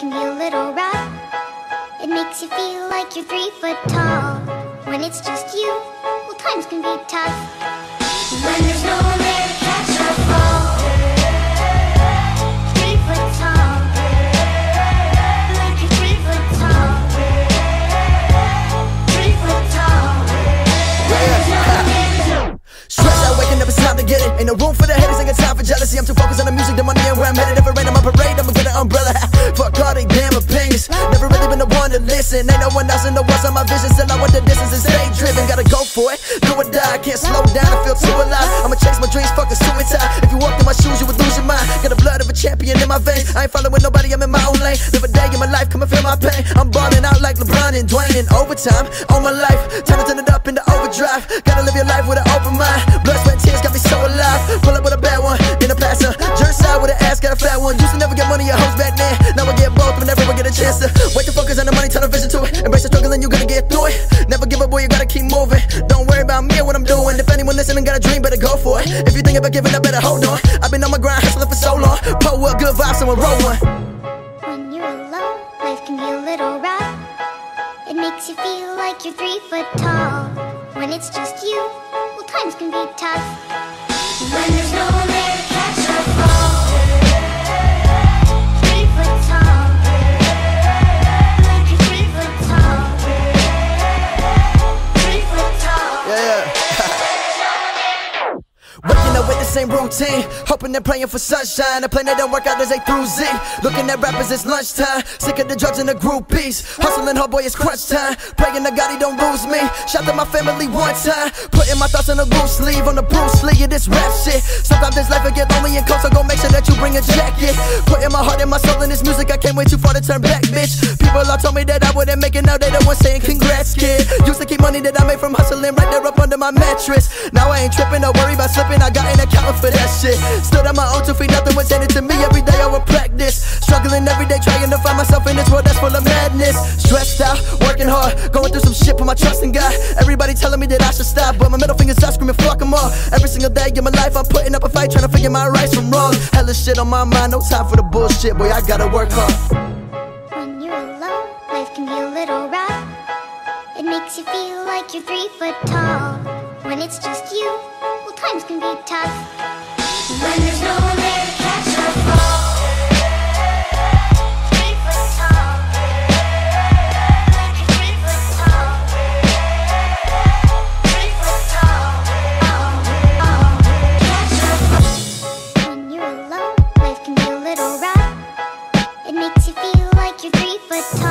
can be a little rough. It makes you feel like you're 3 foot tall. When it's just you, well, times can be tough. When there's no one there to catch or fall. 3 foot tall. Like you're 3 foot tall. 3 foot tall. When there's no one there to stressed out, waking up, it's time to get it. Ain't no room for the haters, ain't got time for jealousy. I'm too focused on the music, the money, and where I'm headed. If it rain on my parade, I'ma get an umbrella. Fuck all they damn opinions. Never really been the one to listen. Ain't no one else in the world on my vision. Still I want the distance and stay driven. Gotta go for it, do or die. I can't slow down, I feel too alive. I'ma chase my dreams, fucking suicide. If you walked in my shoes, you would lose your mind. Got the blood of a champion in my veins. I ain't following nobody, I'm in my own lane. Live a day in my life, come and feel my pain. I'm balling out like LeBron and Dwayne in overtime. On my life, time to turn it up into overdrive. Gotta live your life with an open mind. Blood, sweat, and tears got me so alive. Pull up with a bad one in a passer. Jerk side with an ass, got a fat one. Used to never get money, your hoes back then. Now I get both, but never will get a chance to. Wait to focus on the money, turn the vision to it. Embrace the struggle and you gonna get through it. Never give up, boy, you gotta keep moving. Don't worry about me and what I'm doing. If anyone listening got a dream, better go for it. If you think about giving up, better hold on. I've been on my grind, hustling for so long. Pull up, good vibes, someone roll one. When you're alone, life can be a little rough. It makes you feel like you're 3 foot tall. When it's just you, well, times can be tough. When there's no one there to catch or fall. 3 foot tall. Like you're 3 foot tall. 3 foot tall. Yeah. Waking up with the same routine, hoping and praying for sunshine. A plan that don't work out as A through Z. Looking at rappers, it's lunchtime. Sick of the drugs and the groupies. Hustling hard, boy, it's crunch time. Praying to God he don't lose me. Shout to my family one time. Putting my thoughts on a loose sleeve. On the Bruce Lee of this rap shit. Sometimes this life will get lonely and cold, so go make sure that you bring a jacket. Putting my heart and my soul in this music, I can't wait too far to turn back, bitch. People all told me that I wouldn't make it, now they the ones saying congrats, kid. Used to keep money that I made from hustling right there up under my mattress. Now I ain't tripping, don't worry about slipping, I got an account for that shit. Stood on my own 2 feet, nothing was handed to me. Every day I would practice, struggling every day, trying to find myself in this world that's full of madness. Stressed out, working hard, going through some shit, put my trust in God. Everybody telling me that I should stop, but my middle finger's up, screaming fuck them all. Every single day in my life I'm putting up a fight, trying to figure my rights from wrong. Hella shit on my mind, no time for the bullshit, boy, I gotta work hard. When you're alone, life can be a little rough. It makes you feel like you're 3 foot tall. When it's just you, well, times can be tough. When there's no one there to catch or fall. 3 foot tall. Like you're 3 foot tall. 3 foot tall. Catch or fall. When you're alone, life can be a little rough. It makes you feel like you're 3 foot tall.